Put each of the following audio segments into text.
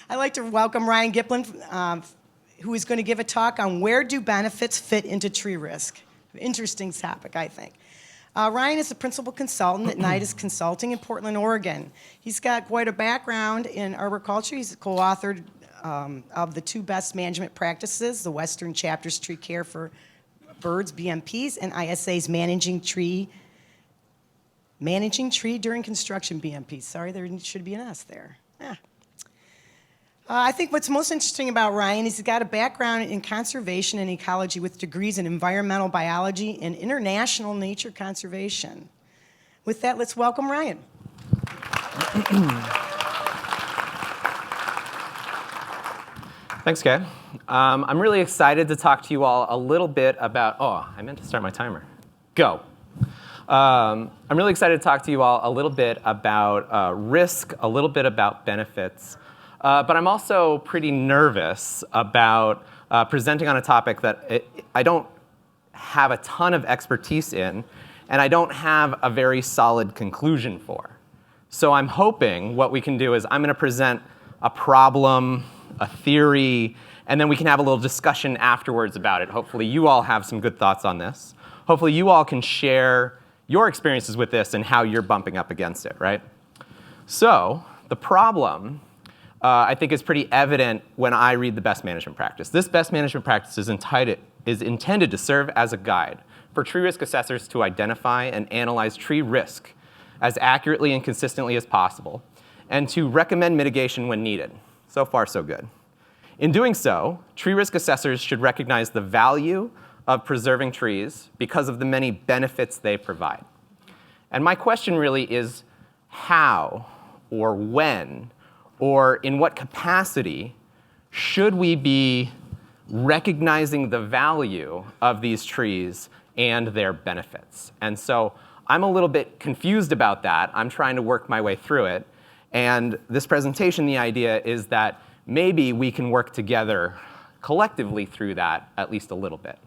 I'd like to welcome Ryan Gilpin, who is going to give a talk on where do benefits fit into tree risk. Interesting topic, I think. Ryan is a principal consultant at Nidus Consulting in Portland, Oregon. He's got quite a background in arboriculture. He's co-authored of the 2 best management practices, the Western Chapter's Tree Care for Birds, BMPs, and ISA's Managing Tree During Construction, BMPs. Sorry, there should be an S there. Yeah. I think what's most interesting about Ryan is he's got a background in conservation and ecology with degrees in environmental biology and international nature conservation. With that, let's welcome Ryan. Thanks, Kay. I'm really excited to talk to you all a little bit about, I meant to start my timer. Go. I'm really excited to talk to you all a little bit about risk, a little bit about benefits, but I'm also pretty nervous about presenting on a topic that I don't have a ton of expertise in, and I don't have a very solid conclusion for. So I'm hoping what we can do is I'm going to present a problem, a theory, and then we can have a little discussion afterwards about it. Hopefully you all have some good thoughts on this. Hopefully you all can share your experiences with this and how you're bumping up against it, right? So the problem, I think, is pretty evident when I read the best management practice. This best management practice is intended to serve as a guide for tree risk assessors to identify and analyze tree risk as accurately and consistently as possible, and to recommend mitigation when needed. So far, so good. In doing so, tree risk assessors should recognize the value of preserving trees because of the many benefits they provide. And my question really is how, or when, or in what capacity should we be recognizing the value of these trees and their benefits? And so I'm a little bit confused about that. I'm trying to work my way through it. And this presentation, the idea is that maybe we can work together collectively through that at least a little bit.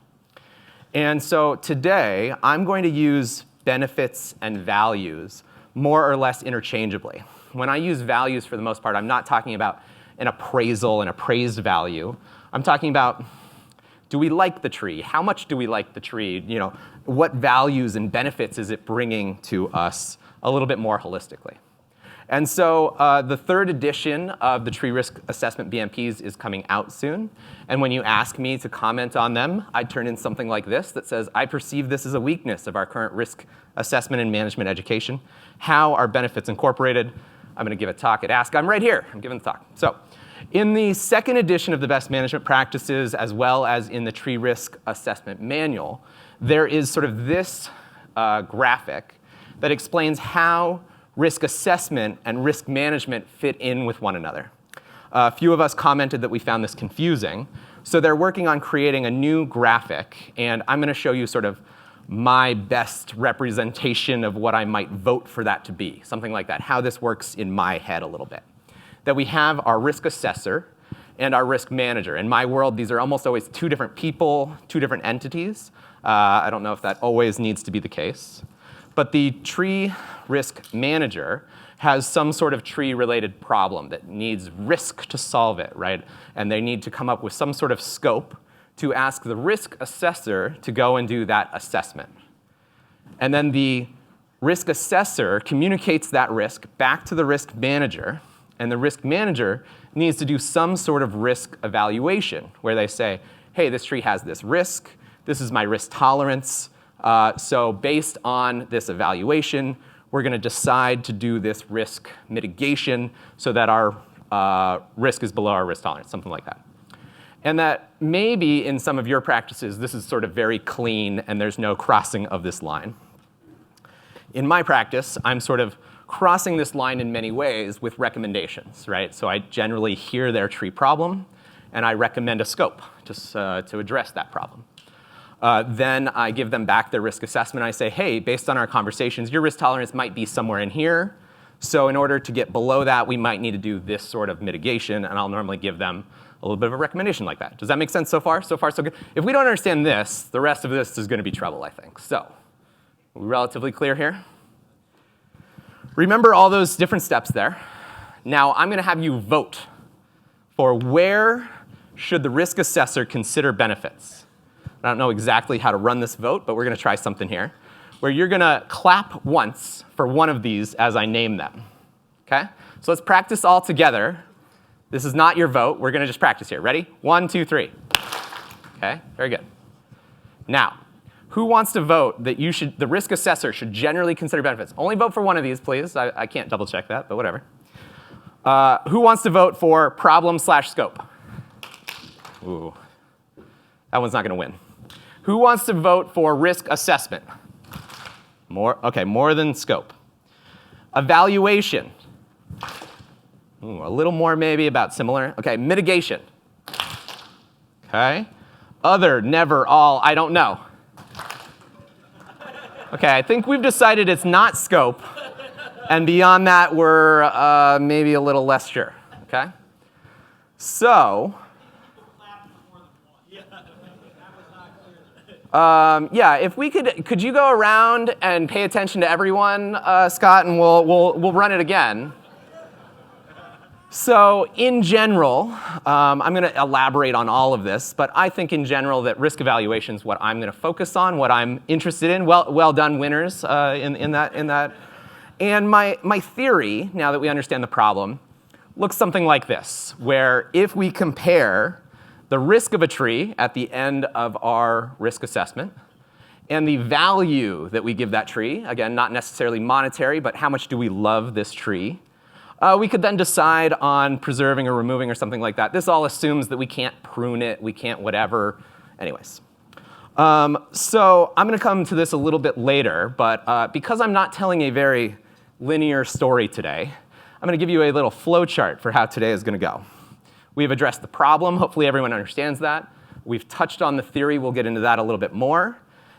And so today, I'm going to use benefits and values more or less interchangeably. When I use values, for the most part, I'm not talking about an appraisal, an appraised value. I'm talking about, do we like the tree? How much do we like the tree? You know, what values and benefits is it bringing to us a little bit more holistically? And so the 3rd edition of the Tree Risk Assessment BMPs is coming out soon. And when you ask me to comment on them, I turn in something like this that says, I perceive this as a weakness of our current risk assessment and management education. How are benefits incorporated? I'm going to give a talk at Ask. I'm right here. I'm giving the talk. So in the 2nd edition of the Best Management Practices, as well as in the Tree Risk Assessment Manual, there is sort of this graphic that explains how risk assessment and risk management fit in with one another. A few of us commented that we found this confusing, so they're working on creating a new graphic, and I'm going to show you sort of my best representation of what I might vote for that to be, something like that, how this works in my head a little bit. That we have our risk assessor and our risk manager. In my world, these are almost always 2 different people, 2 different entities. I don't know if that always needs to be the case. But the tree risk manager has some sort of tree-related problem that needs risk to solve it, right? And they need to come up with some sort of scope to ask the risk assessor to go and do that assessment. And then the risk assessor communicates that risk back to the risk manager, and the risk manager needs to do some sort of risk evaluation where they say, hey, this tree has this risk, this is my risk tolerance, so based on this evaluation, we're going to decide to do this risk mitigation so that our risk is below our risk tolerance, something like that. And that maybe in some of your practices, this is sort of very clean and there's no crossing of this line. In my practice, I'm sort of crossing this line in many ways with recommendations, right? So I generally hear their tree problem and I recommend a scope to address that problem. Then I give them back their risk assessment. I say, hey, based on our conversations, your risk tolerance might be somewhere in here. So in order to get below that, we might need to do this sort of mitigation. And I'll normally give them a little bit of a recommendation like that. Does that make sense so far? So far, so good. If we don't understand this, the rest of this is going to be trouble, I think. So are we relatively clear here? Remember all those different steps there. Now I'm going to have you vote. for where should the risk assessor consider benefits. I don't know exactly how to run this vote, but we're going to try something here, where you're going to clap once for one of these as I name them. Okay? So let's practice all together. This is not your vote. We're going to just practice here. Ready? 1, 2, 3. Okay? Very good. Now, who wants to vote that the risk assessor should generally consider benefits? Only vote for one of these, please. I can't double check that, but whatever. Who wants to vote for problem/scope? Ooh, that one's not going to win. Who wants to vote for risk assessment? More than scope. Evaluation. Ooh, a little more maybe, about similar. Okay, mitigation. Okay. Other, never, all, I don't know. Okay, I think we've decided it's not scope. And beyond that, we're maybe a little less sure. Okay? So, yeah, if we could you go around and pay attention to everyone, Scott, and we'll run it again. So in general, I'm going to elaborate on all of this, but I think in general that risk evaluation is what I'm going to focus on, what I'm interested in. Well done, winners, in that. And my theory, now that we understand the problem, looks something like this, where if we compare the risk of a tree at the end of our risk assessment and the value that we give that tree, again, not necessarily monetary, but how much do we love this tree, we could then decide on preserving or removing or something like that. This all assumes that we can't prune it, we can't whatever. Anyways. So I'm going to come to this a little bit later, but because I'm not telling a very linear story today, I'm going to give you a little flow chart for how today is going to go. We've addressed the problem. Hopefully everyone understands that. We've touched on the theory. We'll get into that a little bit more.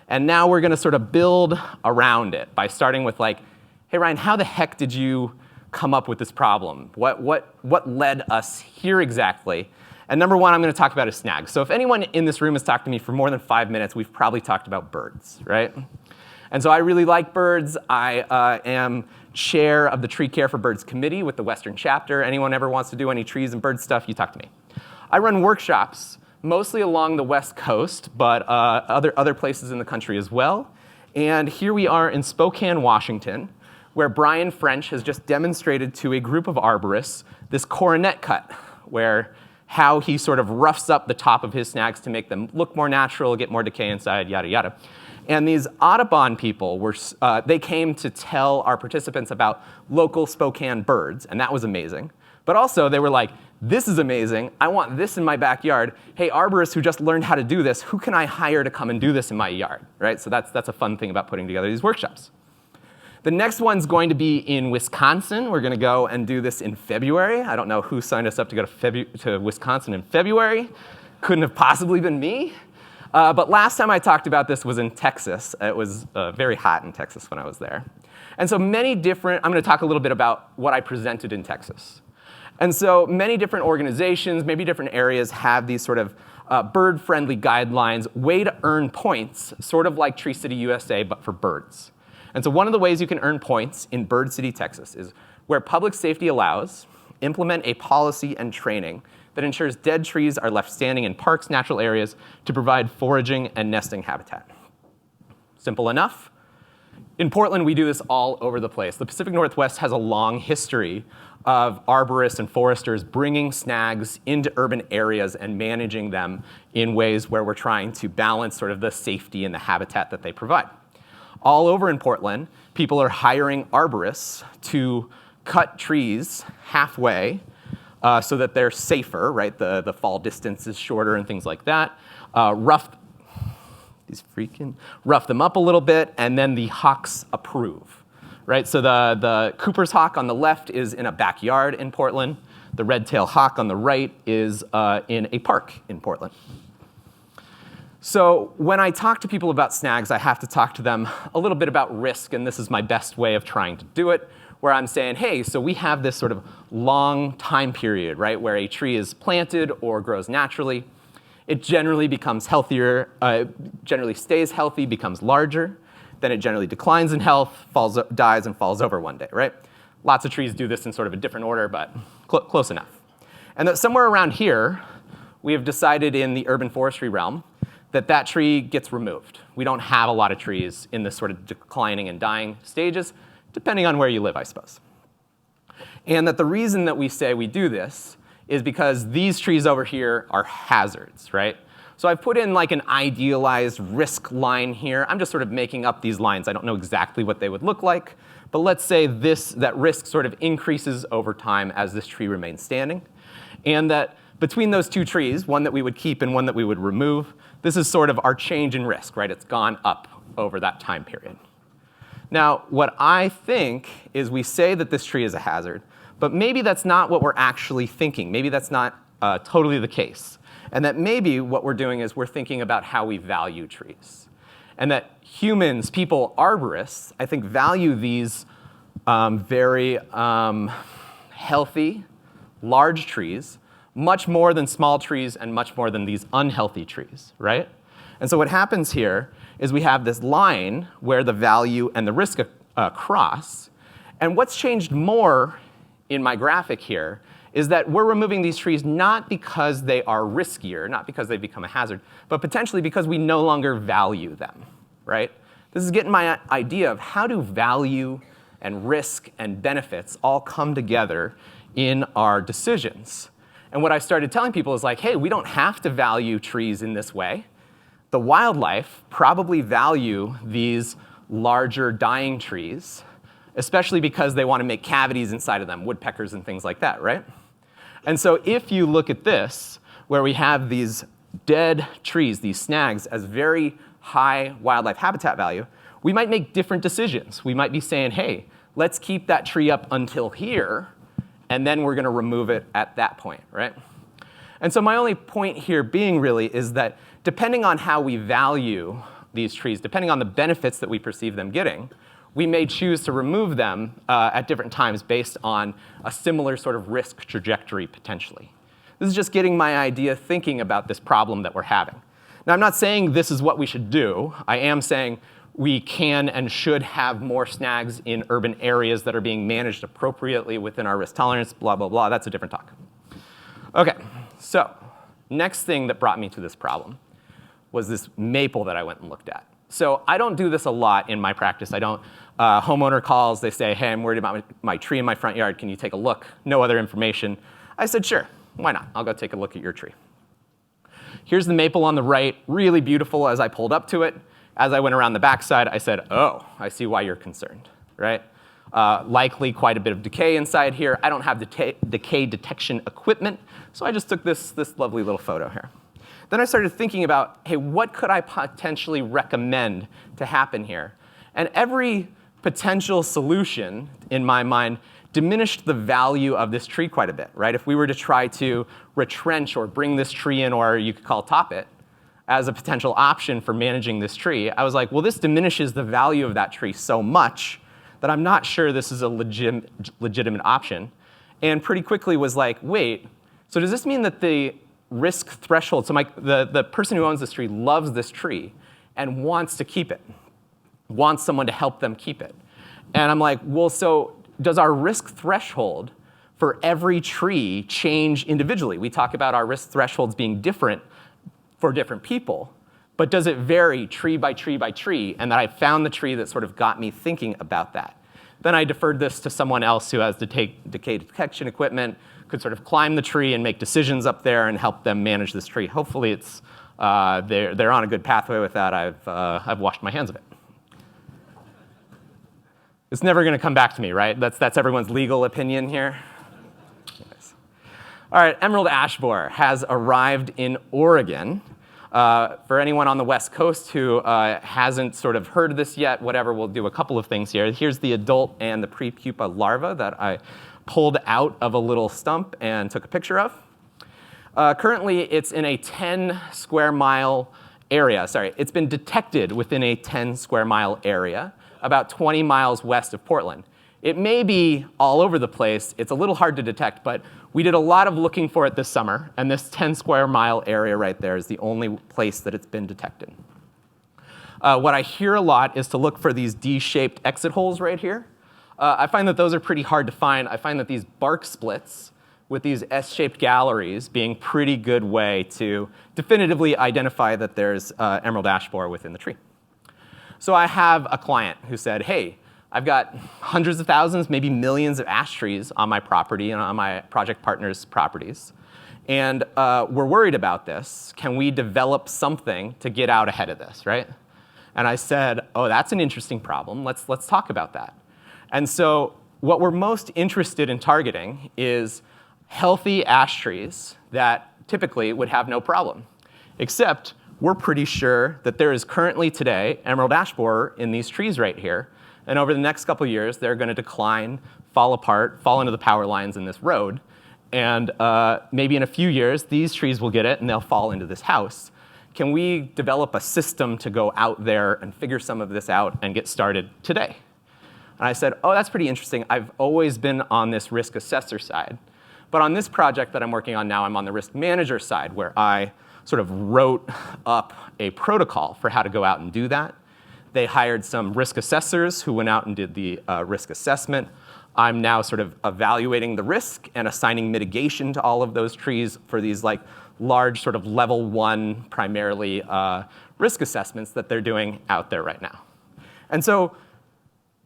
And now we're going to sort of build around it by starting with like, hey, Ryan, how the heck did you come up with this problem? What led us here exactly? And number one, I'm going to talk about is snags. So if anyone in this room has talked to me for more than 5 minutes, we've probably talked about birds, right? And so I really like birds. I am chair of the Tree Care for Birds Committee with the Western chapter. Anyone ever wants to do any trees and bird stuff, you talk to me. I run workshops mostly along the West Coast, but other places in the country as well. And here we are in Spokane, Washington, where Brian French has just demonstrated to a group of arborists this coronet cut, where how he sort of roughs up the top of his snags to make them look more natural, get more decay inside, yada, yada. And these Audubon people, they came to tell our participants about local Spokane birds, and that was amazing. But also, they were like, this is amazing. I want this in my backyard. Hey, arborists who just learned how to do this, who can I hire to come and do this in my yard? Right? So that's a fun thing about putting together these workshops. The next one's going to be in Wisconsin. We're going to go and do this in February. I don't know who signed us up to go to Wisconsin in February. Couldn't have possibly been me. But last time I talked about this was in Texas. It was very hot in Texas when I was there. And so I'm going to talk a little bit about what I presented in Texas. And so many different organizations, maybe different areas have these sort of bird-friendly guidelines, way to earn points, sort of like Tree City USA, but for birds. And so one of the ways you can earn points in Bird City, Texas, is where public safety allows, implement a policy and training that ensures dead trees are left standing in parks, natural areas to provide foraging and nesting habitat. Simple enough. In Portland, we do this all over the place. The Pacific Northwest has a long history of arborists and foresters bringing snags into urban areas and managing them in ways where we're trying to balance sort of the safety and the habitat that they provide. All over in Portland, people are hiring arborists to cut trees halfway so that they're safer, right? The fall distance is shorter and things like that. Rough them up a little bit, and then the hawks approve, right? So the Cooper's hawk on the left is in a backyard in Portland. The red-tailed hawk on the right is in a park in Portland. So when I talk to people about snags, I have to talk to them a little bit about risk, and this is my best way of trying to do it, where I'm saying, hey, so we have this sort of long time period, right, where a tree is planted or grows naturally. It generally becomes healthier, generally stays healthy, becomes larger. Then it generally declines in health, dies, and falls over one day, right? Lots of trees do this in sort of a different order, but close enough. And that somewhere around here, we have decided in the urban forestry realm that that tree gets removed. We don't have a lot of trees in this sort of declining and dying stages, depending on where you live, I suppose. And that the reason that we say we do this is because these trees over here are hazards, right? So I've put in like an idealized risk line here. I'm just sort of making up these lines. I don't know exactly what they would look like, but let's say that risk sort of increases over time as this tree remains standing. And that between those two trees, one that we would keep and one that we would remove, this is sort of our change in risk, right? It's gone up over that time period. Now, what I think is we say that this tree is a hazard, but maybe that's not what we're actually thinking. Maybe that's not totally the case. And that maybe what we're doing is we're thinking about how we value trees. And that humans, people, arborists, I think value these very healthy, large trees much more than small trees and much more than these unhealthy trees, right? And so what happens here is we have this line where the value and the risk cross. And what's changed more in my graphic here is that we're removing these trees not because they are riskier, not because they've become a hazard, but potentially because we no longer value them, right? This is getting my idea of how do value and risk and benefits all come together in our decisions. And what I started telling people is like, hey, we don't have to value trees in this way. The wildlife probably value these larger dying trees, especially because they want to make cavities inside of them, woodpeckers and things like that, right? And so if you look at this, where we have these dead trees, these snags, as very high wildlife habitat value, we might make different decisions. We might be saying, hey, let's keep that tree up until here, and then we're going to remove it at that point, right? And so my only point here being really is that depending on how we value these trees, depending on the benefits that we perceive them getting, we may choose to remove them at different times based on a similar sort of risk trajectory potentially. This is just getting my idea thinking about this problem that we're having. Now, I'm not saying this is what we should do. I am saying we can and should have more snags in urban areas that are being managed appropriately within our risk tolerance, blah, blah, blah. That's a different talk. OK, so next thing that brought me to this problem was this maple that I went and looked at. So I don't do this a lot in my practice. I don't. Homeowner calls. They say, hey, I'm worried about my tree in my front yard. Can you take a look? No other information. I said, sure. Why not? I'll go take a look at your tree. Here's the maple on the right, really beautiful as I pulled up to it. As I went around the backside, I said, oh, I see why you're concerned, right? Likely quite a bit of decay inside here. I don't have decay detection equipment, so I just took this lovely little photo here. Then I started thinking about, hey, what could I potentially recommend to happen here? And every potential solution, in my mind, diminished the value of this tree quite a bit, right? If we were to try to retrench or bring this tree in, or you could call top it, as a potential option for managing this tree, I was like, well, this diminishes the value of that tree so much that I'm not sure this is a legitimate option. And pretty quickly was like, wait, so does this mean that the risk threshold, so the person who owns this tree loves this tree and wants to keep it, wants someone to help them keep it. And I'm like, well, so does our risk threshold for every tree change individually? We talk about our risk thresholds being different for different people, but does it vary tree by tree by tree? And that I found the tree that sort of got me thinking about that. Then I deferred this to someone else who has decay detection equipment, could sort of climb the tree and make decisions up there and help them manage this tree. Hopefully it's, they're on a good pathway with that. I've washed my hands of it. It's never going to come back to me, right? That's everyone's legal opinion here. Anyways. All right, emerald ash borer has arrived in Oregon. For anyone on the West Coast who hasn't sort of heard this yet, whatever, we'll do a couple of things here. Here's the adult and the pre-pupa larva that I pulled out of a little stump and took a picture of. Currently, it's in a 10 square mile area. Sorry, it's been detected within a 10 square mile area, about 20 miles west of Portland. It may be all over the place. It's a little hard to detect, but we did a lot of looking for it this summer, and this 10 square mile area right there is the only place that it's been detected. What I hear a lot is to look for these D-shaped exit holes right here. I find that those are pretty hard to find. I find that these bark splits with these S-shaped galleries being pretty good way to definitively identify that there's emerald ash borer within the tree. So I have a client who said, hey, I've got hundreds of thousands, maybe millions of ash trees on my property and on my project partner's properties. And we're worried about this. Can we develop something to get out ahead of this, right? And I said, oh, that's an interesting problem. Let's talk about that. And so what we're most interested in targeting is healthy ash trees that typically would have no problem, except we're pretty sure that there is currently today emerald ash borer in these trees right here. And over the next couple of years, they're going to decline, fall apart, fall into the power lines in this road. And maybe in a few years, these trees will get it, and they'll fall into this house. Can we develop a system to go out there and figure some of this out and get started today? And I said, oh, that's pretty interesting. I've always been on this risk assessor side. But on this project that I'm working on now, I'm on the risk manager side, where I sort of wrote up a protocol for how to go out and do that. They hired some risk assessors who went out and did the risk assessment. I'm now sort of evaluating the risk and assigning mitigation to all of those trees for these like large sort of level 1 primarily risk assessments that they're doing out there right now. And so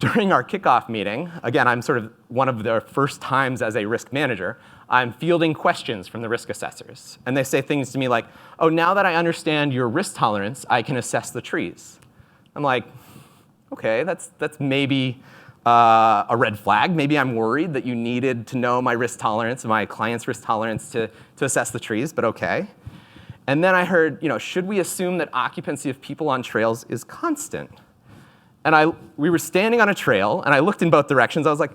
during our kickoff meeting, again, I'm sort of one of their first times as a risk manager, I'm fielding questions from the risk assessors. And they say things to me like, oh, now that I understand your risk tolerance, I can assess the trees. I'm like, okay, that's maybe a red flag. Maybe I'm worried that you needed to know my risk tolerance, my client's risk tolerance to assess the trees, but okay. And then I heard, should we assume that occupancy of people on trails is constant? And we were standing on a trail, and I looked in both directions. I was like,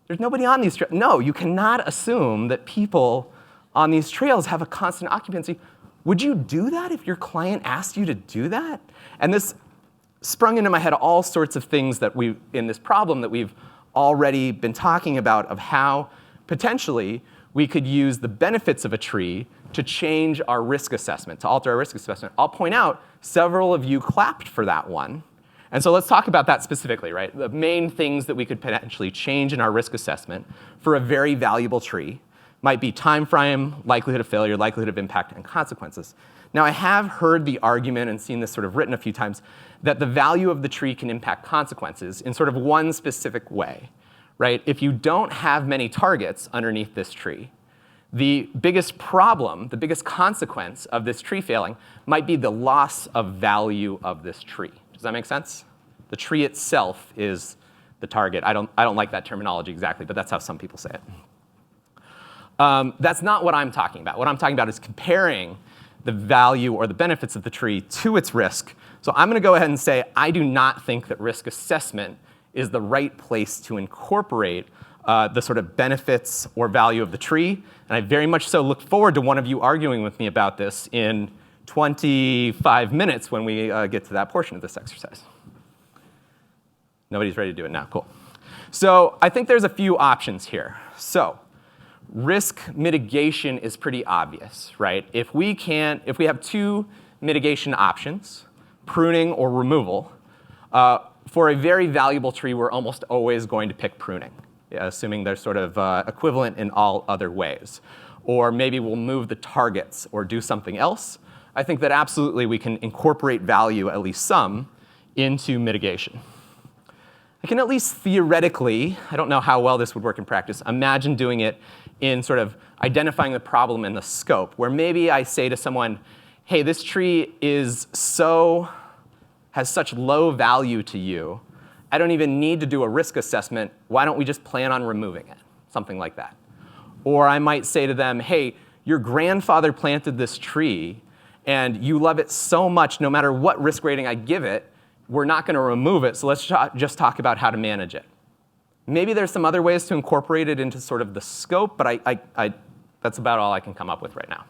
there's nobody on these trails. No, you cannot assume that people on these trails have a constant occupancy. Would you do that if your client asked you to do that? And this sprung into my head all sorts of things that in this problem that we've already been talking about of how potentially we could use the benefits of a tree to change our risk assessment, to alter our risk assessment. I'll point out several of you clapped for that one. And so let's talk about that specifically, right? The main things that we could potentially change in our risk assessment for a very valuable tree might be time frame, likelihood of failure, likelihood of impact, and consequences. Now, I have heard the argument and seen this sort of written a few times that the value of the tree can impact consequences in sort of one specific way, right? If you don't have many targets underneath this tree, the biggest problem, the biggest consequence of this tree failing might be the loss of value of this tree. Does that make sense? The tree itself is the target. I don't like that terminology exactly, but that's how some people say it. That's not what I'm talking about. What I'm talking about is comparing the value or the benefits of the tree to its risk. So I'm going to go ahead and say I do not think that risk assessment is the right place to incorporate the sort of benefits or value of the tree. And I very much so look forward to one of you arguing with me about this in 25 minutes when we get to that portion of this exercise. Nobody's ready to do it now. Cool. So I think there's a few options here. So risk mitigation is pretty obvious, right? If we have two mitigation options, pruning or removal, for a very valuable tree, we're almost always going to pick pruning, assuming they're sort of equivalent in all other ways. Or maybe we'll move the targets or do something else. I think that absolutely we can incorporate value, at least some, into mitigation. I can at least theoretically, I don't know how well this would work in practice, imagine doing it in sort of identifying the problem and the scope, where maybe I say to someone, hey, this tree has such low value to you, I don't even need to do a risk assessment, why don't we just plan on removing it? Something like that. Or I might say to them, hey, your grandfather planted this tree, and you love it so much, no matter what risk rating I give it, we're not going to remove it, so let's just talk about how to manage it. Maybe there's some other ways to incorporate it into sort of the scope, but that's about all I can come up with right now.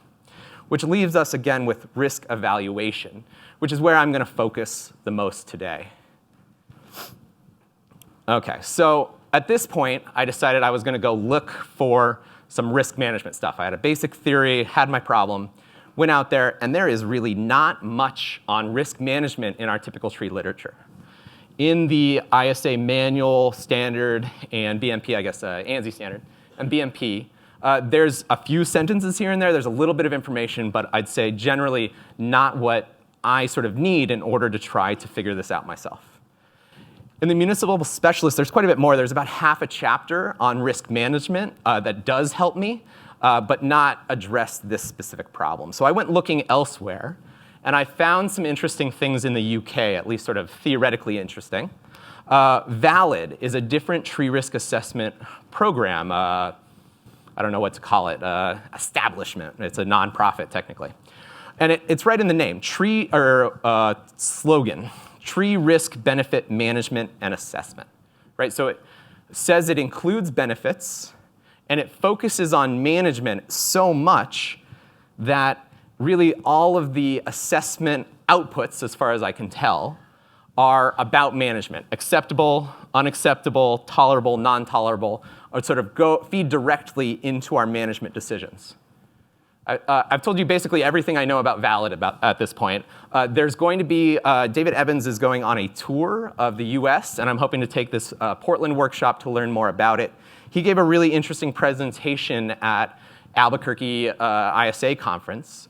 Which leaves us, again, with risk evaluation, which is where I'm going to focus the most today. OK, so at this point, I decided I was going to go look for some risk management stuff. I had a basic theory, had my problem, went out there, and there is really not much on risk management in our typical tree literature. In the ISA manual standard and BMP, I guess ANSI standard, and BMP, There's a few sentences here and there. There's a little bit of information, but I'd say generally not what I sort of need in order to try to figure this out myself. In the municipal specialist, there's quite a bit more. There's about half a chapter on risk management that does help me, but not address this specific problem. So I went looking elsewhere, and I found some interesting things in the UK, at least sort of theoretically interesting. VALID is a different tree risk assessment program. I don't know what to call it, establishment. It's a nonprofit, technically. And it's right in the name, slogan, Tree Risk Benefit Management and Assessment, right? So it says it includes benefits, and it focuses on management so much that really all of the assessment outputs, as far as I can tell, are about management. Acceptable, unacceptable, tolerable, non-tolerable, or sort of feed directly into our management decisions. I've told you basically everything I know about VALID at this point. There's going to be, David Evans is going on a tour of the US, and I'm hoping to take this Portland workshop to learn more about it. He gave a really interesting presentation at Albuquerque ISA conference.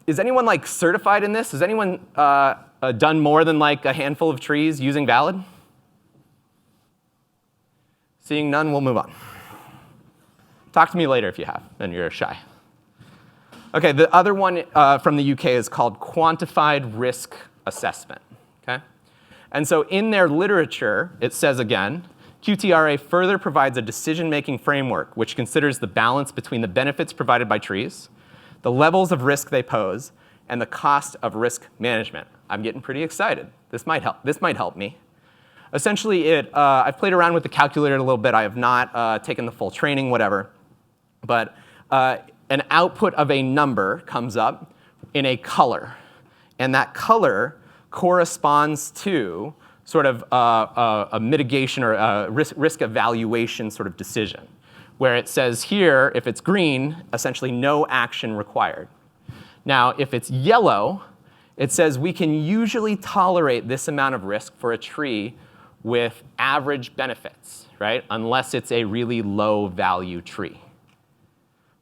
Is anyone like certified in this? Has anyone done more than like a handful of trees using VALID? Seeing none, we'll move on. Talk to me later if you have, and you're shy. Okay, the other one from the UK is called Quantified Risk Assessment, okay? And so in their literature, it says again, QTRA further provides a decision-making framework which considers the balance between the benefits provided by trees, the levels of risk they pose, and the cost of risk management. I'm getting pretty excited. This might help me. Essentially, I've played around with the calculator a little bit. I have not taken the full training, whatever. But an output of a number comes up in a color. And that color corresponds to sort of a mitigation or a risk evaluation sort of decision, where it says here, if it's green, essentially no action required. Now, if it's yellow, it says we can usually tolerate this amount of risk for a tree with average benefits, right? Unless it's a really low value tree.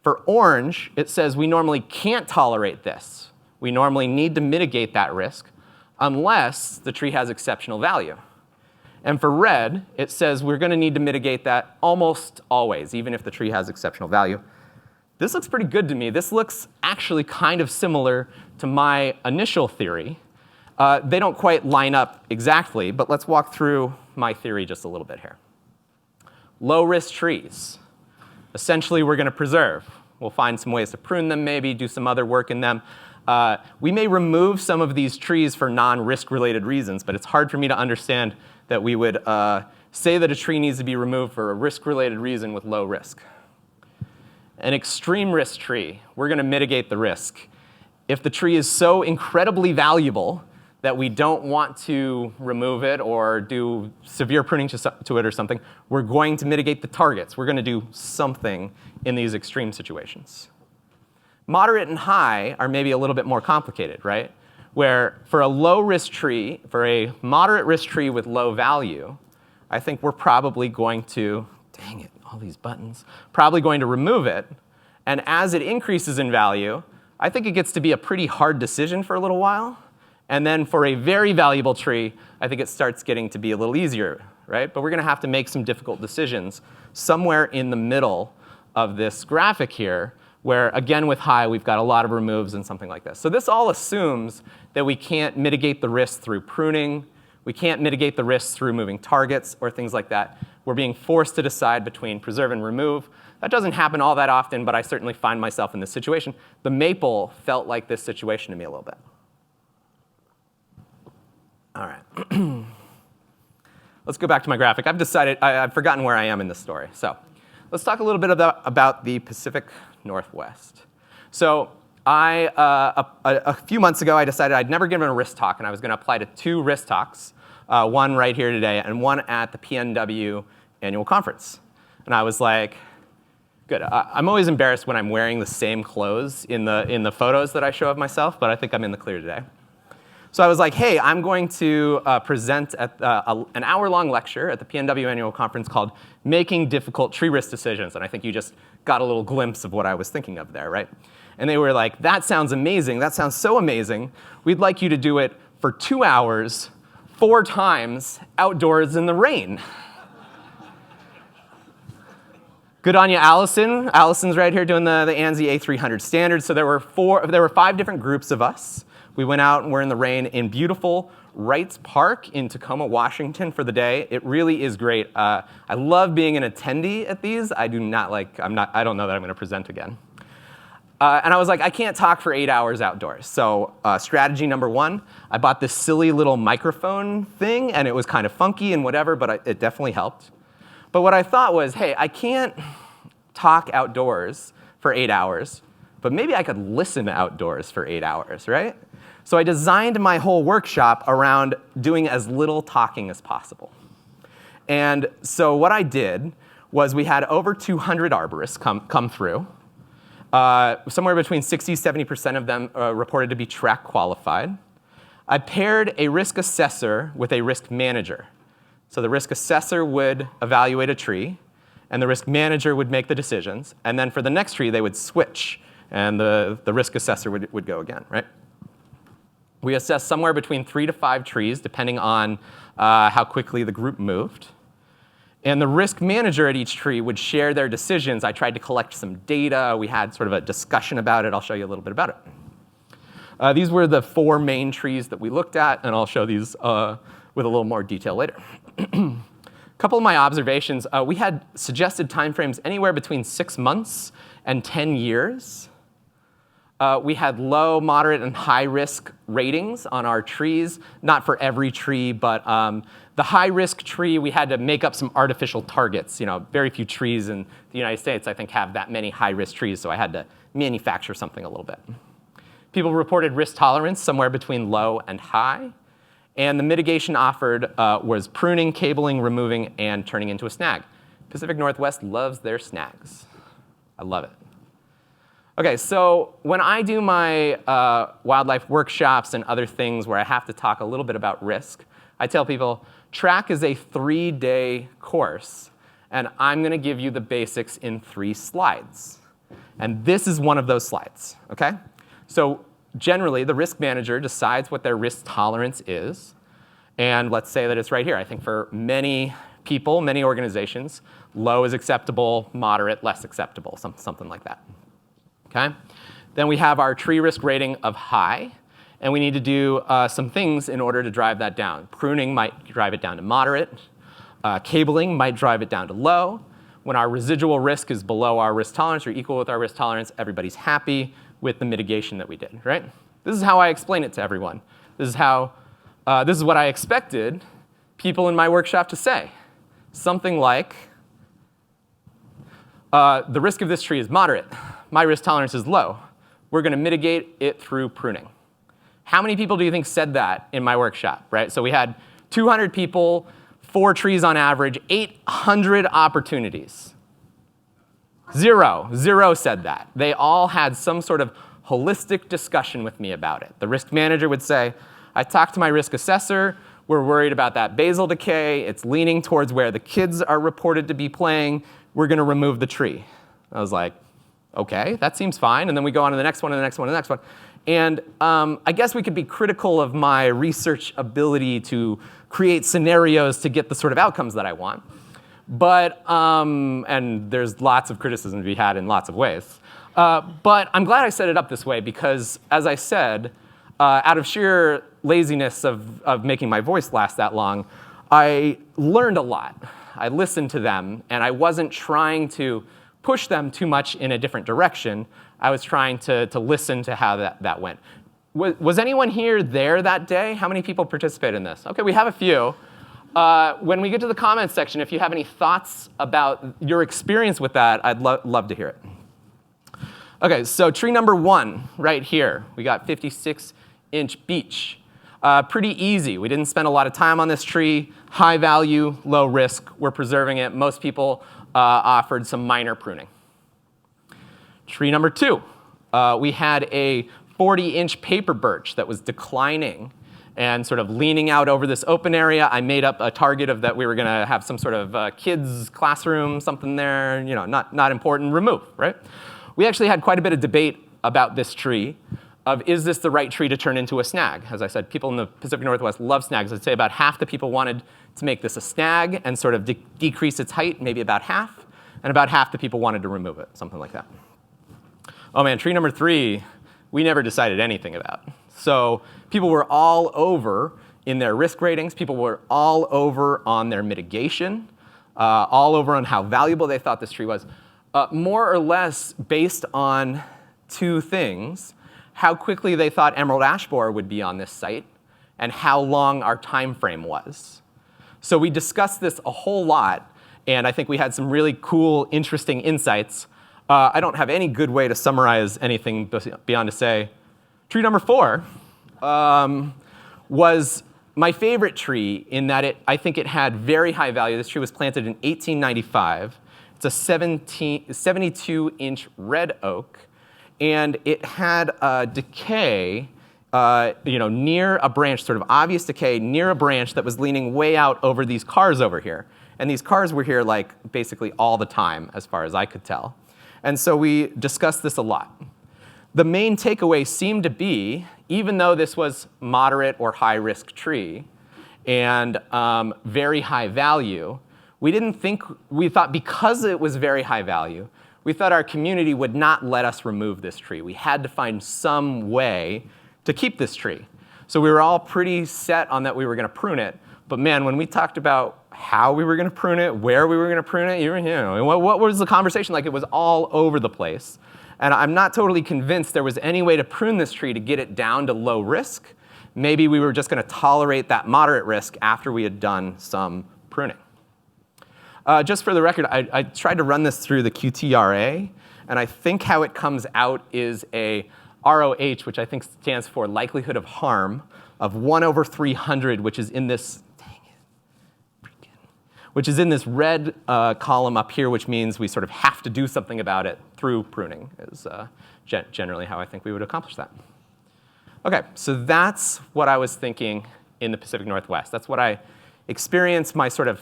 For orange, it says we normally can't tolerate this. We normally need to mitigate that risk unless the tree has exceptional value. And for red, it says we're going to need to mitigate that almost always, even if the tree has exceptional value. This looks pretty good to me. This looks actually kind of similar to my initial theory. They don't quite line up exactly, but let's walk through my theory just a little bit here. Low-risk trees. Essentially, we're going to preserve. We'll find some ways to prune them, maybe do some other work in them. We may remove some of these trees for non-risk-related reasons, but it's hard for me to understand that we would say that a tree needs to be removed for a risk-related reason with low risk. An extreme risk tree, we're going to mitigate the risk. If the tree is so incredibly valuable that we don't want to remove it or do severe pruning to it or something, we're going to mitigate the targets. We're going to do something in these extreme situations. Moderate and high are maybe a little bit more complicated, right? Where for a low-risk tree, for a moderate-risk tree with low value, I think we're probably going to, dang it, all these buttons, probably going to remove it. And as it increases in value, I think it gets to be a pretty hard decision for a little while. And then for a very valuable tree, I think it starts getting to be a little easier, right? But we're going to have to make some difficult decisions somewhere in the middle of this graphic here, where, again, with high, we've got a lot of removes and something like this. So this all assumes that we can't mitigate the risk through pruning. We can't mitigate the risk through moving targets or things like that. We're being forced to decide between preserve and remove. That doesn't happen all that often, but I certainly find myself in this situation. The maple felt like this situation to me a little bit. All right. Let's go back to my graphic. I've forgotten where I am in this story. So let's talk a little bit about the Pacific Northwest. So a few months ago, I decided I'd never given a risk talk, and I was going to apply to 2 risk talks, one right here today and one at the PNW annual conference. And I was like, good. I'm always embarrassed when I'm wearing the same clothes in the photos that I show of myself, but I think I'm in the clear today. So I was like, hey, I'm going to present at an hour-long lecture at the PNW annual conference called Making Difficult Tree Risk Decisions. And I think you just got a little glimpse of what I was thinking of there, right? And they were like, that sounds amazing. That sounds so amazing. We'd like you to do it for 2 hours, 4 times, outdoors in the rain. Good on you, Allison. Allison's right here doing the ANSI A300 standard. So there were 5 different groups of us. We went out and we're in the rain in beautiful Wrights Park in Tacoma, Washington for the day. It really is great. I love being an attendee at these. I don't know that I'm going to present again. And I was like, I can't talk for 8 hours outdoors. So strategy number 1, I bought this silly little microphone thing, and it was kind of funky and whatever, but it definitely helped. But what I thought was, hey, I can't talk outdoors for 8 hours, but maybe I could listen outdoors for 8 hours, right? So I designed my whole workshop around doing as little talking as possible. And so what I did was we had over 200 arborists come through. Somewhere between 60-70% of them reported to be track qualified. I paired a risk assessor with a risk manager. So the risk assessor would evaluate a tree, and the risk manager would make the decisions. And then for the next tree, they would switch, and the risk assessor would go again, right? We assessed somewhere between 3 to 5 trees, depending on how quickly the group moved. And the risk manager at each tree would share their decisions. I tried to collect some data. We had sort of a discussion about it. I'll show you a little bit about it. These were the 4 main trees that we looked at, and I'll show these with a little more detail later. A couple of my observations, we had suggested timeframes anywhere between 6 months and 10 years. We had low, moderate, and high risk ratings on our trees. Not for every tree, but the high risk tree, we had to make up some artificial targets. Very few trees in the United States, I think, have that many high risk trees, so I had to manufacture something a little bit. People reported risk tolerance somewhere between low and high. And the mitigation offered was pruning, cabling, removing, and turning into a snag. Pacific Northwest loves their snags. I love it. OK, so when I do my wildlife workshops and other things where I have to talk a little bit about risk, I tell people, track is a 3-day course, and I'm going to give you the basics in 3 slides. And this is one of those slides, OK? So generally, the risk manager decides what their risk tolerance is. And let's say that it's right here. I think for many people, many organizations, low is acceptable, moderate, less acceptable, something like that. Okay? Then we have our tree risk rating of high. And we need to do some things in order to drive that down. Pruning might drive it down to moderate. Cabling might drive it down to low. When our residual risk is below our risk tolerance or equal with our risk tolerance, everybody's happy with the mitigation that we did, right? This is how I explain it to everyone. This is what I expected people in my workshop to say. Something like, the risk of this tree is moderate. My risk tolerance is low. We're going to mitigate it through pruning. How many people do you think said that in my workshop, right? So we had 200 people, 4 trees on average, 800 opportunities. 0 said that. They all had some sort of holistic discussion with me about it. The risk manager would say, I talked to my risk assessor. We're worried about that basal decay. It's leaning towards where the kids are reported to be playing. We're going to remove the tree. I was like, OK, that seems fine. And then we go on to the next one, and the next one, and the next one. And I guess we could be critical of my research ability to create scenarios to get the sort of outcomes that I want. But, and there's lots of criticism to be had in lots of ways. But I'm glad I set it up this way because, as I said, out of sheer laziness of making my voice last that long, I learned a lot. I listened to them, and I wasn't trying to push them too much in a different direction. I was trying to listen to how that went. Was anyone here there that day? How many people participated in this? OK, we have a few. When we get to the comments section, if you have any thoughts about your experience with that, I'd love to hear it. OK, so tree number 1 right here. We got 56-inch beech. Pretty easy. We didn't spend a lot of time on this tree. High value, low risk. We're preserving it. Most people offered some minor pruning. Tree number 2. We had a 40-inch paper birch that was declining. and sort of leaning out over this open area, I made up a target of that we were going to have some sort of kids classroom, something there, not important, remove, right? We actually had quite a bit of debate about this tree of is this the right tree to turn into a snag? As I said, people in the Pacific Northwest love snags. I'd say about half the people wanted to make this a snag and sort of decrease its height, maybe about half, and about half the people wanted to remove it, something like that. Oh man, tree number 3, we never decided anything about. So people were all over in their risk ratings. People were all over on their mitigation, all over on how valuable they thought this tree was, more or less based on 2 things: how quickly they thought emerald ash borer would be on this site, and how long our time frame was. So we discussed this a whole lot, and I think we had some really cool, interesting insights. I don't have any good way to summarize anything beyond to say, tree number 4 was my favorite tree in that I think it had very high value. This tree was planted in 1895. It's a 72-inch red oak, and it had a decay near a branch, sort of obvious decay, near a branch that was leaning way out over these cars over here. And these cars were here like basically all the time, as far as I could tell. And so we discussed this a lot. The main takeaway seemed to be, even though this was moderate or high risk tree and very high value, we thought because it was very high value, we thought our community would not let us remove this tree. We had to find some way to keep this tree. So we were all pretty set on that we were going to prune it. But man, when we talked about how we were going to prune it, where we were going to prune it, what was the conversation like? It was all over the place. And I'm not totally convinced there was any way to prune this tree to get it down to low risk. Maybe we were just going to tolerate that moderate risk after we had done some pruning. Just for the record, I tried to run this through the QTRA, and I think how it comes out is a ROH, which I think stands for likelihood of harm, of 1/300, which is in this, red column up here, which means we sort of have to do something about it through pruning, is generally how I think we would accomplish that. Okay, so that's what I was thinking in the Pacific Northwest. That's what I experienced, my sort of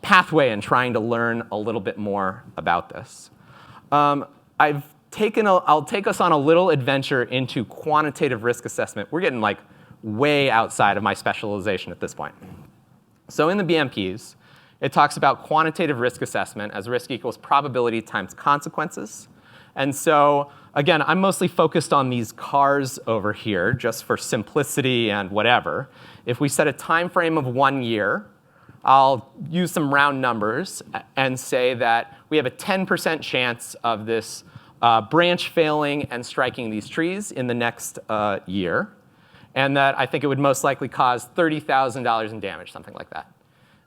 pathway in trying to learn a little bit more about this. I'll take us on a little adventure into quantitative risk assessment. We're getting like way outside of my specialization at this point. So in the BMPs, it talks about quantitative risk assessment as risk equals probability times consequences. And so again, I'm mostly focused on these cars over here just for simplicity and whatever. If we set a time frame of 1 year, I'll use some round numbers and say that we have a 10% chance of this branch failing and striking these trees in the next year, and that I think it would most likely cause $30,000 in damage, something like that.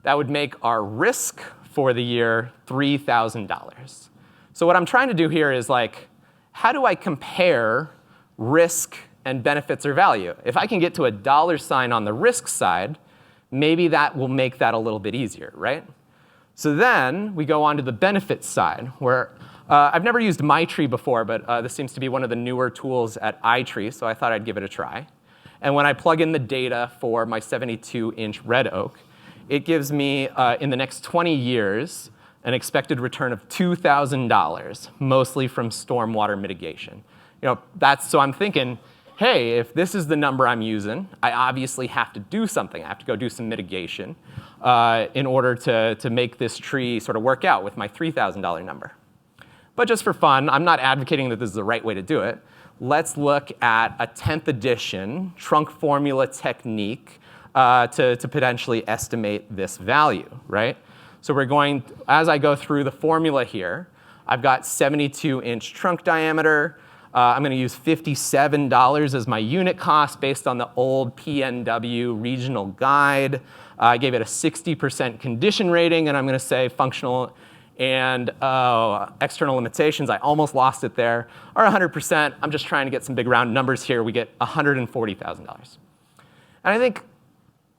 That would make our risk for the year $3,000. So what I'm trying to do here is like, how do I compare risk and benefits or value? If I can get to a dollar sign on the risk side, maybe that will make that a little bit easier, right? So then we go on to the benefits side, where I've never used MyTree before, but this seems to be one of the newer tools at iTree, so I thought I'd give it a try. And when I plug in the data for my 72-inch red oak, it gives me, in the next 20 years, an expected return of $2,000, mostly from stormwater mitigation. So I'm thinking, hey, if this is the number I'm using, I obviously have to do something. I have to go do some mitigation in order to make this tree sort of work out with my $3,000 number. But just for fun, I'm not advocating that this is the right way to do it. Let's look at a 10th edition trunk formula technique to potentially estimate this value, right? So we're going, as I go through the formula here, I've got 72-inch trunk diameter. I'm going to use $57 as my unit cost based on the old PNW regional guide. I gave it a 60% condition rating, and I'm going to say functional and external limitations, I almost lost it there, are 100%. I'm just trying to get some big round numbers here. We get $140,000. And I think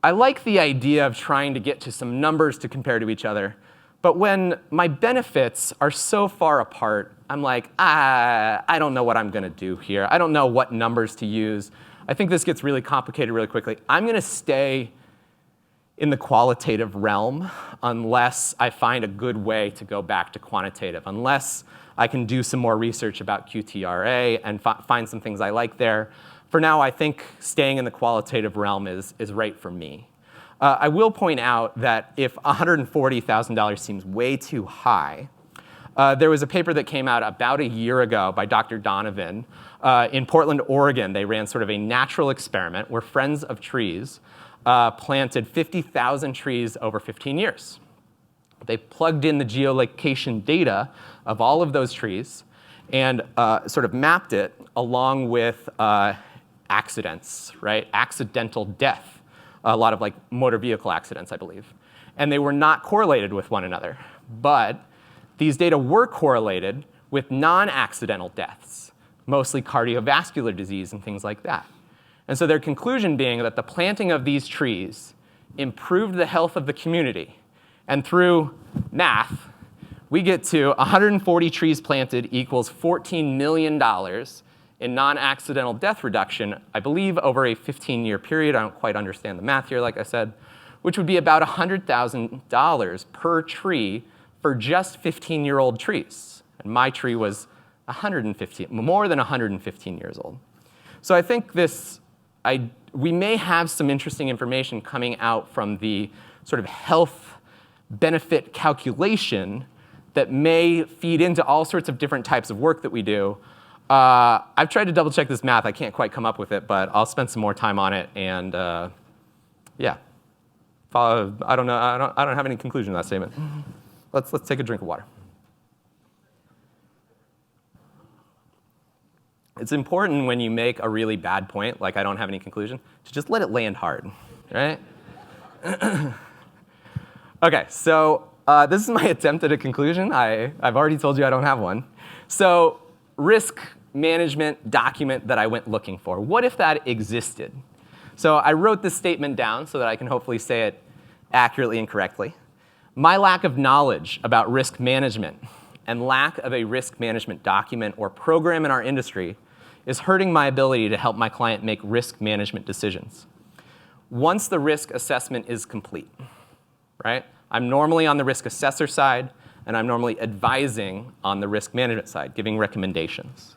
I like the idea of trying to get to some numbers to compare to each other. But when my benefits are so far apart, I'm like, I don't know what I'm going to do here. I don't know what numbers to use. I think this gets really complicated really quickly. I'm going to stay in the qualitative realm unless I find a good way to go back to quantitative, unless I can do some more research about QTRA and find some things I like there. For now, I think staying in the qualitative realm is right for me. I will point out that if $140,000 seems way too high, there was a paper that came out about a year ago by Dr. Donovan in Portland, Oregon. They ran sort of a natural experiment where Friends of Trees planted 50,000 trees over 15 years. They plugged in the geolocation data of all of those trees and sort of mapped it along with accidents, right? Accidental death, a lot of like motor vehicle accidents, I believe. And they were not correlated with one another. But these data were correlated with non-accidental deaths, mostly cardiovascular disease and things like that. And so their conclusion being that the planting of these trees improved the health of the community. And through math, we get to 140 trees planted equals $14 million in non-accidental death reduction, I believe over a 15-year period. I don't quite understand the math here, like I said, which would be about $100,000 per tree for just 15-year-old trees. And my tree was more than 115 years old. So I think we may have some interesting information coming out from the sort of health benefit calculation that may feed into all sorts of different types of work that we do. I've tried to double check this math. I can't quite come up with it, but I'll spend some more time on it. And yeah, I don't know. I don't have any conclusion to that statement. Let's take a drink of water. It's important when you make a really bad point, like I don't have any conclusion, to just let it land hard, right? OK, so this is my attempt at a conclusion. I've already told you I don't have one. So risk management document that I went looking for. What if that existed? So I wrote this statement down so that I can hopefully say it accurately and correctly. My lack of knowledge about risk management and lack of a risk management document or program in our industry is hurting my ability to help my client make risk management decisions. Once the risk assessment is complete, right? I'm normally on the risk assessor side, and I'm normally advising on the risk management side, giving recommendations.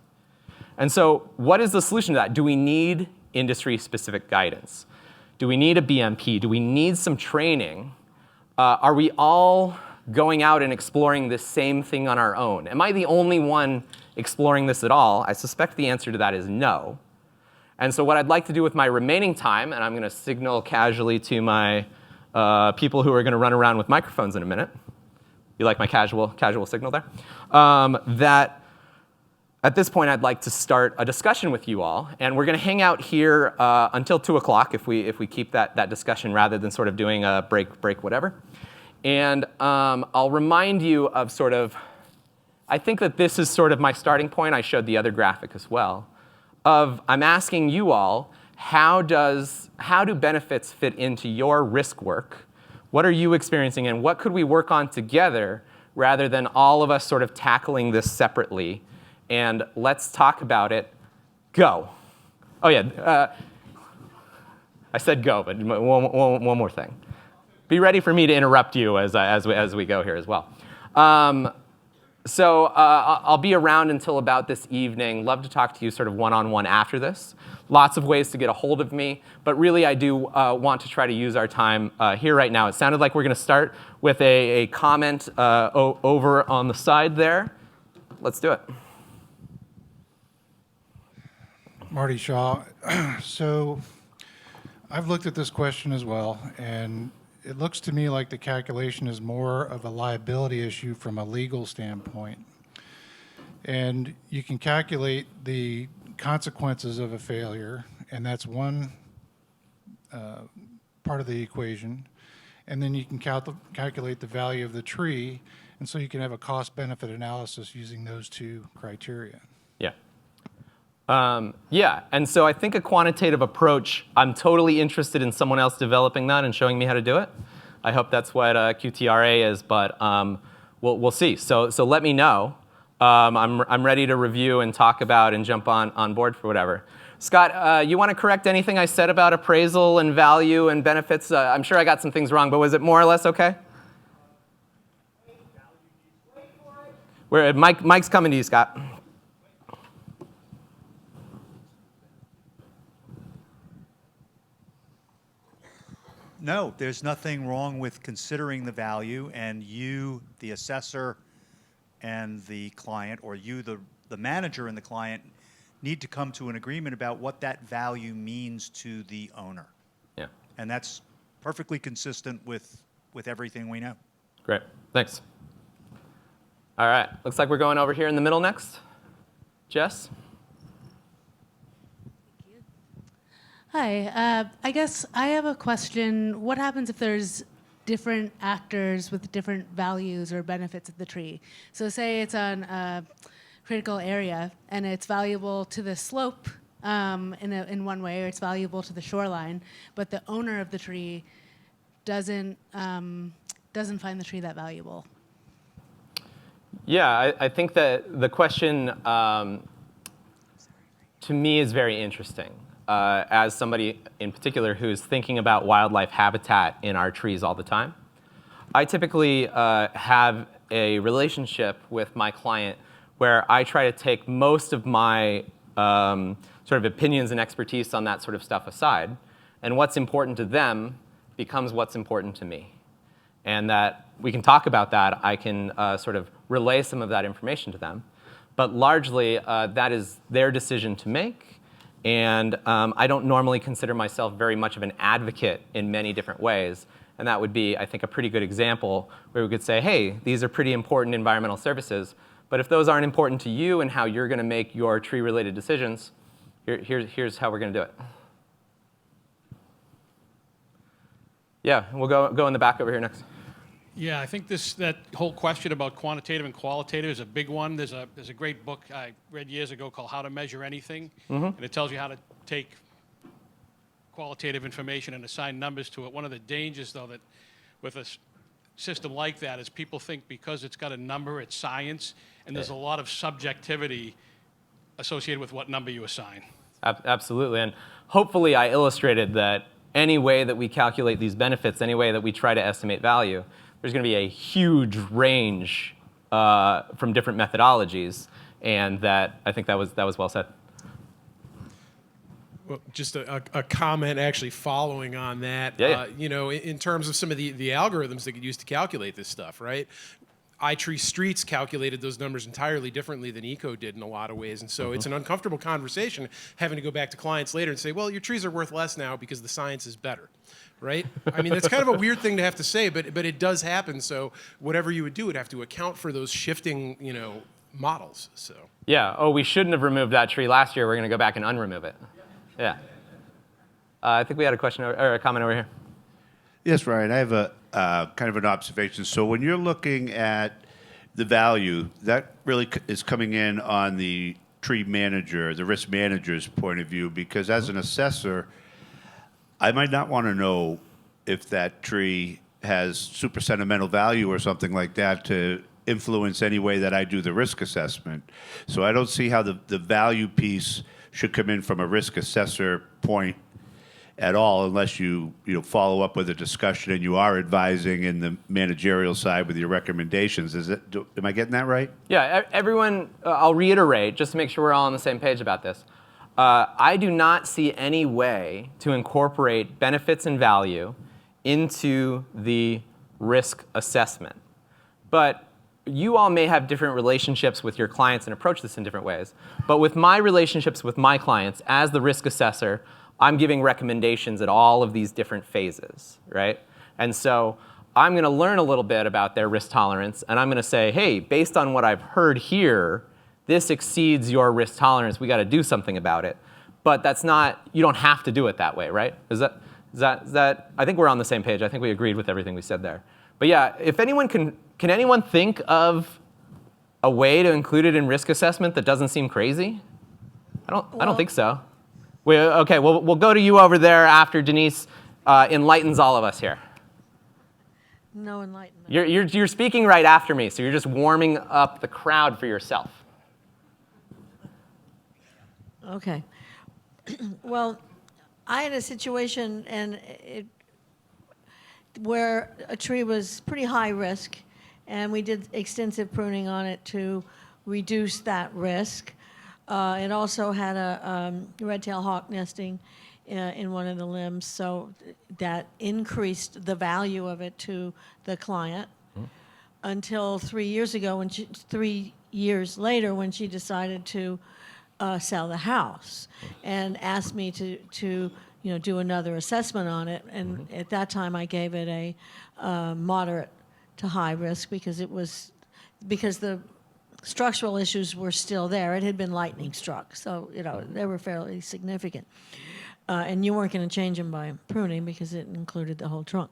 And so what is the solution to that? Do we need industry-specific guidance? Do we need a BMP? Do we need some training? Are we all going out and exploring this same thing on our own? Am I the only one exploring this at all? I suspect the answer to that is no. And so what I'd like to do with my remaining time, and I'm going to signal casually to my people who are going to run around with microphones in a minute. You like my casual signal there? That at this point, I'd like to start a discussion with you all. And we're going to hang out here until 2 o'clock if we keep that discussion rather than sort of doing a break, whatever. And I'll remind you of sort of, I think that this is sort of my starting point. I showed the other graphic as well. I'm asking you all, how do benefits fit into your risk work? What are you experiencing, and what could we work on together rather than all of us sort of tackling this separately? And let's talk about it. Go. Oh yeah, I said go, but one more thing. Be ready for me to interrupt you as we go here as well. So I'll be around until about this evening. Love to talk to you sort of one-on-one after this. Lots of ways to get a hold of me, but really I do want to try to use our time here right now. It sounded like we're going to start with a comment over on the side there. Let's do it. Marty Shaw. So I've looked at this question as well, and it looks to me like the calculation is more of a liability issue from a legal standpoint. And you can calculate the consequences of a failure, and that's one part of the equation. And then you can calculate the value of the tree, and so you can have a cost-benefit analysis using those two criteria. Yeah. Yeah, and so I think a quantitative approach, I'm totally interested in someone else developing that and showing me how to do it. I hope that's what QTRA is, but we'll see. So let me know. I'm ready to review and talk about and jump on board for whatever. Scott, you want to correct anything I said about appraisal and value and benefits? I'm sure I got some things wrong, but was it more or less okay? Mike's coming to you, Scott. No, there's nothing wrong with considering the value, and you, the assessor, and the client, or you, the manager and the client, need to come to an agreement about what that value means to the owner. Yeah. And that's perfectly consistent with everything we know. Great. Thanks. All right. Looks like we're going over here in the middle next. Jess? Hi, I guess I have a question. What happens if there's different actors with different values or benefits of the tree? So say it's on a critical area and it's valuable to the slope in one way, or it's valuable to the shoreline, but the owner of the tree doesn't find the tree that valuable. Yeah, I think that the question to me is very interesting. As somebody in particular who's thinking about wildlife habitat in our trees all the time. I typically have a relationship with my client where I try to take most of my sort of opinions and expertise on that sort of stuff aside, and what's important to them becomes what's important to me. And that we can talk about that. I can sort of relay some of that information to them. But largely, that is their decision to make. And I don't normally consider myself very much of an advocate in many different ways. And that would be, I think, a pretty good example where we could say, hey, these are pretty important environmental services. But if those aren't important to you and how you're going to make your tree-related decisions, here's how we're going to do it. Yeah, we'll go in the back over here next. Yeah, I think that whole question about quantitative and qualitative is a big one. There's a great book I read years ago called How to Measure Anything, and it tells you how to take qualitative information and assign numbers to it. One of the dangers, though, that with a system like that is people think because it's got a number, it's science, and there's a lot of subjectivity associated with what number you assign. Absolutely, and hopefully I illustrated that any way that we calculate these benefits, any way that we try to estimate value, there's going to be a huge range from different methodologies, and that I think that was well said. Well, just a comment actually following on that. Yeah. You know, in terms of some of the algorithms that get used to calculate this stuff, right? iTree Streets calculated those numbers entirely differently than ECO did in a lot of ways. And so it's an uncomfortable conversation having to go back to clients later and say, well, your trees are worth less now because the science is better, right? I mean, that's kind of a weird thing to have to say, but it does happen. So whatever you would do would have to account for those shifting, you know, models. So Yeah, oh, we shouldn't have removed that tree last year. We're going to go back and unremove it. Yeah. I think we had a question or a comment over here. Yes, Ryan, I have a kind of an observation. So when you're looking at the value, that really is coming in on the tree manager, the risk manager's point of view, because as an assessor, I might not want to know if that tree has super sentimental value or something like that to influence any way that I do the risk assessment. So I don't see how the value piece should come in from a risk assessor point at all, unless you follow up with a discussion and you are advising in the managerial side with your recommendations. Am I getting that right? Yeah, everyone, I'll reiterate just to make sure we're all on the same page about this. I do not see any way to incorporate benefits and value into the risk assessment. But you all may have different relationships with your clients and approach this in different ways. But with my relationships with my clients, as the risk assessor, I'm giving recommendations at all of these different phases, right? And so I'm going to learn a little bit about their risk tolerance, and I'm going to say, hey, based on what I've heard here, this exceeds your risk tolerance. We got to do something about it. But that's not, you don't have to do it that way, right? Is that? I think we're on the same page. I think we agreed with everything we said there. But yeah, if anyone can anyone think of a way to include it in risk assessment that doesn't seem crazy? I don't think so. Okay, we'll go to you over there after Denise enlightens all of us here. No enlightenment. You're speaking right after me, so you're just warming up the crowd for yourself. Okay. Well, I had a situation where a tree was pretty high risk, and we did extensive pruning on it to reduce that risk. It also had a red-tailed hawk nesting in one of the limbs, so that increased the value of it to the client. Until 3 years ago, 3 years later, when she decided to sell the house and asked me to do another assessment on it. And at that time, I gave it a moderate to high risk because the structural issues were still there. It had been lightning struck, so they were fairly significant. And you weren't going to change them by pruning because it included the whole trunk.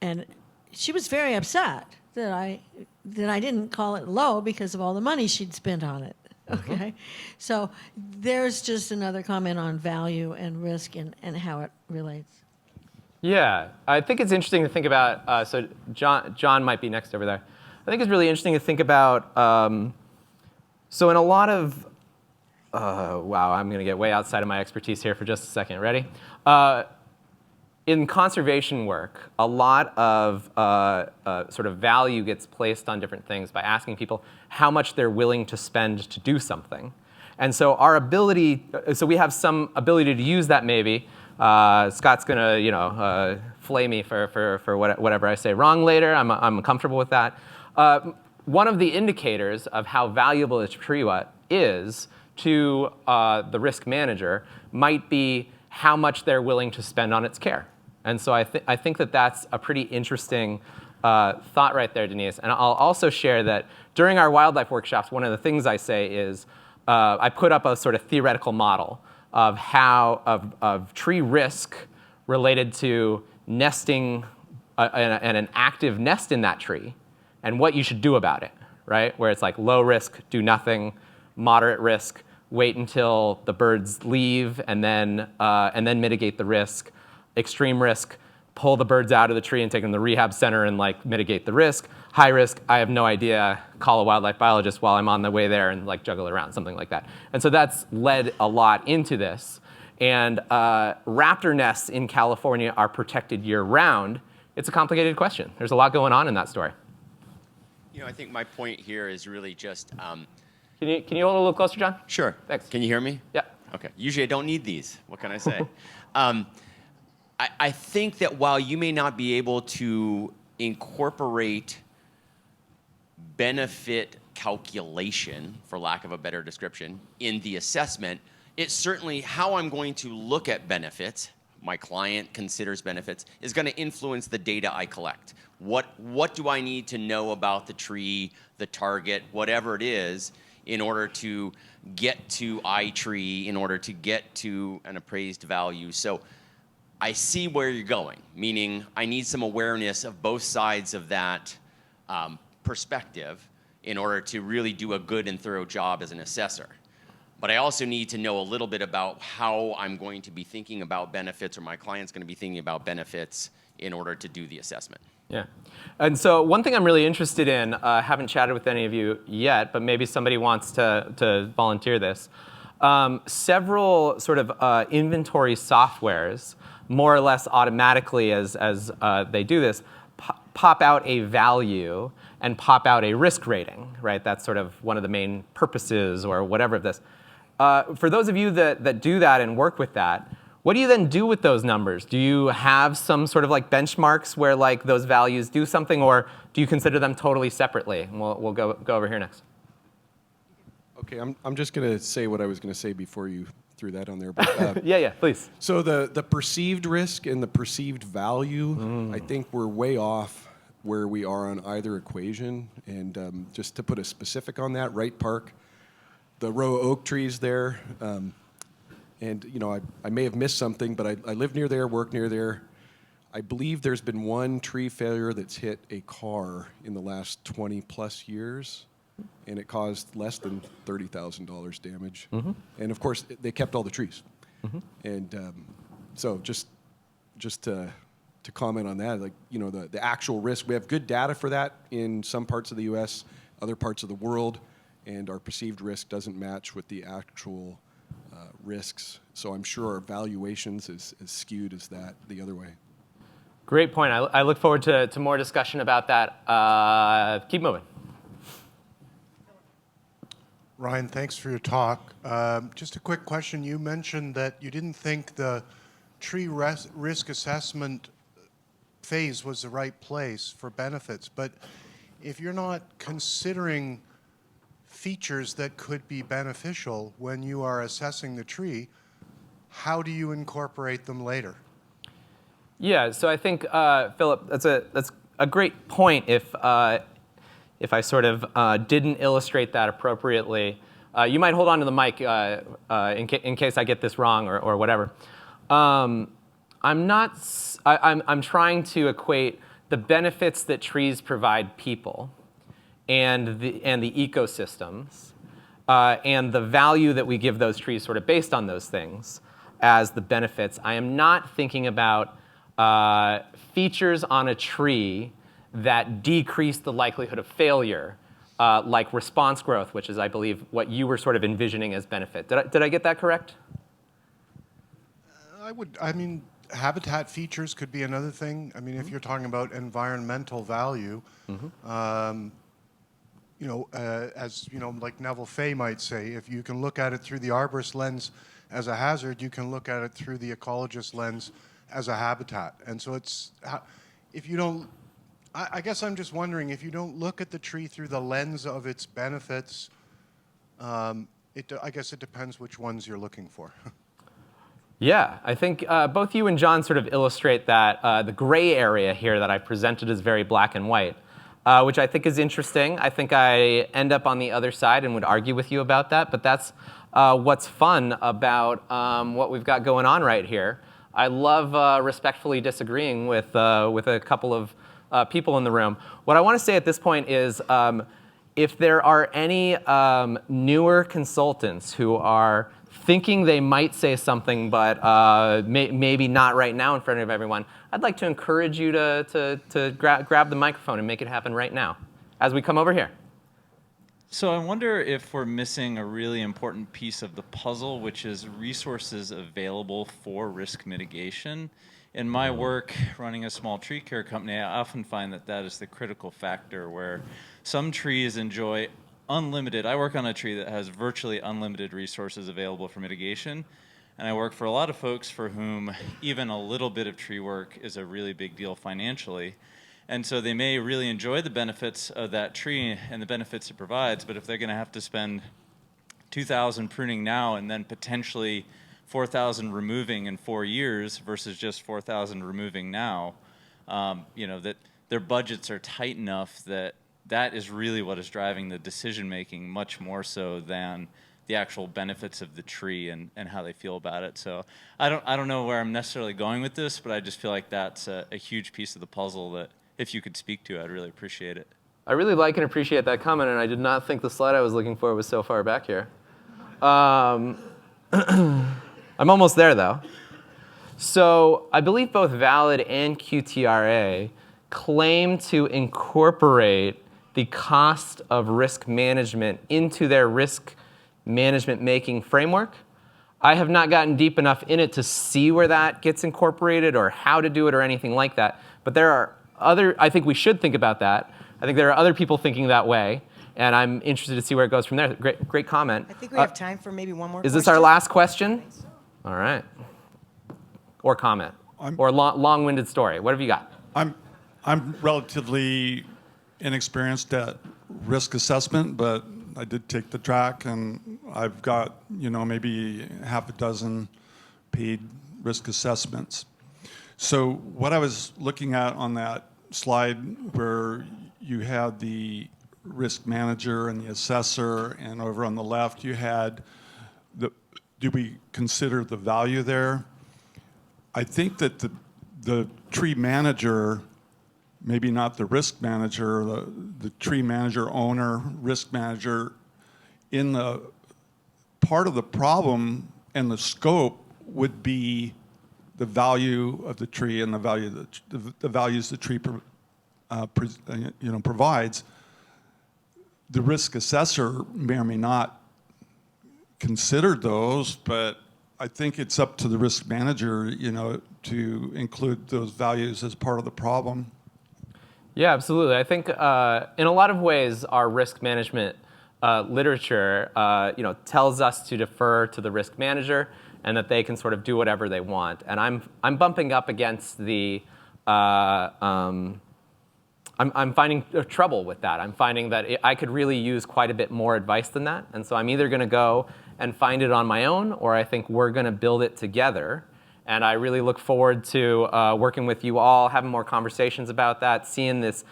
And she was very upset that I didn't call it low because of all the money she'd spent on it. Okay, so there's just another comment on value and risk and how it relates. Yeah, I think it's interesting to think about. So John might be next over there. I think it's really interesting to think about. So in a lot of, wow, I'm going to get way outside of my expertise here for just a second. Ready? In conservation work, a lot of sort of value gets placed on different things by asking people how much they're willing to spend to do something. And so our ability, so we have some ability to use that maybe. Scott's gonna, flay me for whatever I say wrong later. I'm comfortable with that. One of the indicators of how valuable a tree is to the risk manager might be how much they're willing to spend on its care. And so I think that that's a pretty interesting thought right there, Denise. And I'll also share that during our wildlife workshops, one of the things I say is I put up a sort of theoretical model of of tree risk related to nesting and an active nest in that tree and what you should do about it, right? Where it's like low risk, do nothing, moderate risk, wait until the birds leave and then mitigate the risk. Extreme risk, pull the birds out of the tree and take them to the rehab center and mitigate the risk. High risk, I have no idea, call a wildlife biologist while I'm on the way there and juggle it around, something like that. And so that's led a lot into this. And raptor nests in California are protected year round. It's a complicated question. There's a lot going on in that story. I think my point here is really just. Can you hold a little closer, John? Sure. Thanks. Can you hear me? Yeah. Okay. Usually I don't need these. What can I say? I think that while you may not be able to incorporate benefit calculation, for lack of a better description, in the assessment, it's certainly how I'm going to look at benefits, my client considers benefits, is going to influence the data I collect. What do I need to know about the tree, the target, whatever it is, in order to get to iTree, in order to get to an appraised value? So I see where you're going, meaning I need some awareness of both sides of that perspective in order to really do a good and thorough job as an assessor. But I also need to know a little bit about how I'm going to be thinking about benefits, or my client's going to be thinking about benefits in order to do the assessment. Yeah. And so one thing I'm really interested in, haven't chatted with any of you yet, but maybe somebody wants to volunteer this. Several sort of inventory softwares, more or less automatically as they do this, pop out a value and pop out a risk rating, right? That's sort of one of the main purposes or whatever of this. For those of you that do that and work with that, what do you then do with those numbers? Do you have some sort of benchmarks where those values do something, or do you consider them totally separately? And we'll go over here next. Okay, I'm just going to say what I was going to say before you threw that on there. But, yeah, please. So the perceived risk and the perceived value, I think we're way off where we are on either equation. And just to put a specific on that, Wright Park, the row of oak trees there, and I may have missed something, but I live near there, work near there. I believe there's been one tree failure that's hit a car in the last 20 plus years, and it caused less than $30,000 damage. And of course, they kept all the trees. And so just to comment on that, the actual risk, we have good data for that in some parts of the U.S., other parts of the world, and our perceived risk doesn't match with the actual risks. So I'm sure our valuations is as skewed as that the other way. Great point. I look forward to more discussion about that. Keep moving. Ryan, thanks for your talk. Just a quick question. You mentioned that you didn't think the tree risk assessment phase was the right place for benefits, but if you're not considering features that could be beneficial when you are assessing the tree, how do you incorporate them later? Yeah, so I think, Philip, that's a great point if I sort of didn't illustrate that appropriately. You might hold on to the mic in case I get this wrong or whatever. I'm trying to equate the benefits that trees provide people and the ecosystems and the value that we give those trees sort of based on those things as the benefits. I am not thinking about features on a tree that decrease the likelihood of failure, like response growth, which is, I believe, what you were sort of envisioning as benefit. Did I get that correct? I mean, habitat features could be another thing. I mean, if you're talking about environmental value, you know, as you know, like Neville Fay might say, if you can look at it through the arborist lens as a hazard, you can look at it through the ecologist lens as a habitat. And so it's, if you don't, I guess I'm just wondering, if you don't look at the tree through the lens of its benefits, I guess it depends which ones you're looking for. Yeah, I think both you and John sort of illustrate that the gray area here that I presented is very black and white, which I think is interesting. I think I end up on the other side and would argue with you about that, but that's what's fun about what we've got going on right here. I love respectfully disagreeing with a couple of people in the room. What I want to say at this point is if there are any newer consultants who are thinking they might say something, but maybe not right now in front of everyone, I'd like to encourage you to grab the microphone and make it happen right now as we come over here. So I wonder if we're missing a really important piece of the puzzle, which is resources available for risk mitigation. In my work running a small tree care company, I often find that that is the critical factor, where some trees enjoy unlimited. I work on a tree that has virtually unlimited resources available for mitigation. And I work for a lot of folks for whom even a little bit of tree work is a really big deal financially. And so they may really enjoy the benefits of that tree and the benefits it provides, but if they're going to have to spend $2,000 pruning now and then potentially $4,000 removing in 4 years versus just $4,000 removing now, you know, that their budgets are tight enough that that is really what is driving the decision making, much more so than the actual benefits of the tree and how they feel about it. So I don't know where I'm necessarily going with this, but I just feel like that's a huge piece of the puzzle that if you could speak to, I'd really appreciate it. I really like and appreciate that comment, and I did not think the slide I was looking for was so far back here. I'm almost there, though. So I believe both Valid and QTRA claim to incorporate the cost of risk management into their risk management making framework. I have not gotten deep enough in it to see where that gets incorporated or how to do it or anything like that. But there are I think we should think about that. I think there are other people thinking that way, and I'm interested to see where it goes from there. Great comment. I think we have time for maybe one more question. Is this our last question? All right. Or comment. Or long-winded story. What have you got? I'm relatively inexperienced at risk assessment, but I did take the track, and I've got, you know, maybe half a dozen paid risk assessments. So what I was looking at on that slide where you had the risk manager and the assessor, and over on the left you had do we consider the value there? I think that the tree manager, maybe not the risk manager, the tree manager, owner, risk manager, in the part of the problem and the scope would be the value of the tree and the values the tree provides. The risk assessor may or may not considered those, but I think it's up to the risk manager, to include those values as part of the problem. Yeah, absolutely. I think in a lot of ways, our risk management literature, tells us to defer to the risk manager and that they can sort of do whatever they want. And I'm bumping up against the I'm finding trouble with that. I'm finding that I could really use quite a bit more advice than that. And so I'm either going to go and find it on my own, or I think we're going to build it together. And I really look forward to working with you all, having more conversations about that, seeing this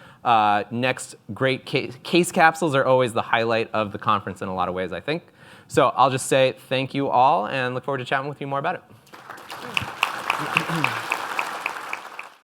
next great case capsules are always the highlight of the conference in a lot of ways, I think. So I'll just say thank you all and look forward to chatting with you more about it.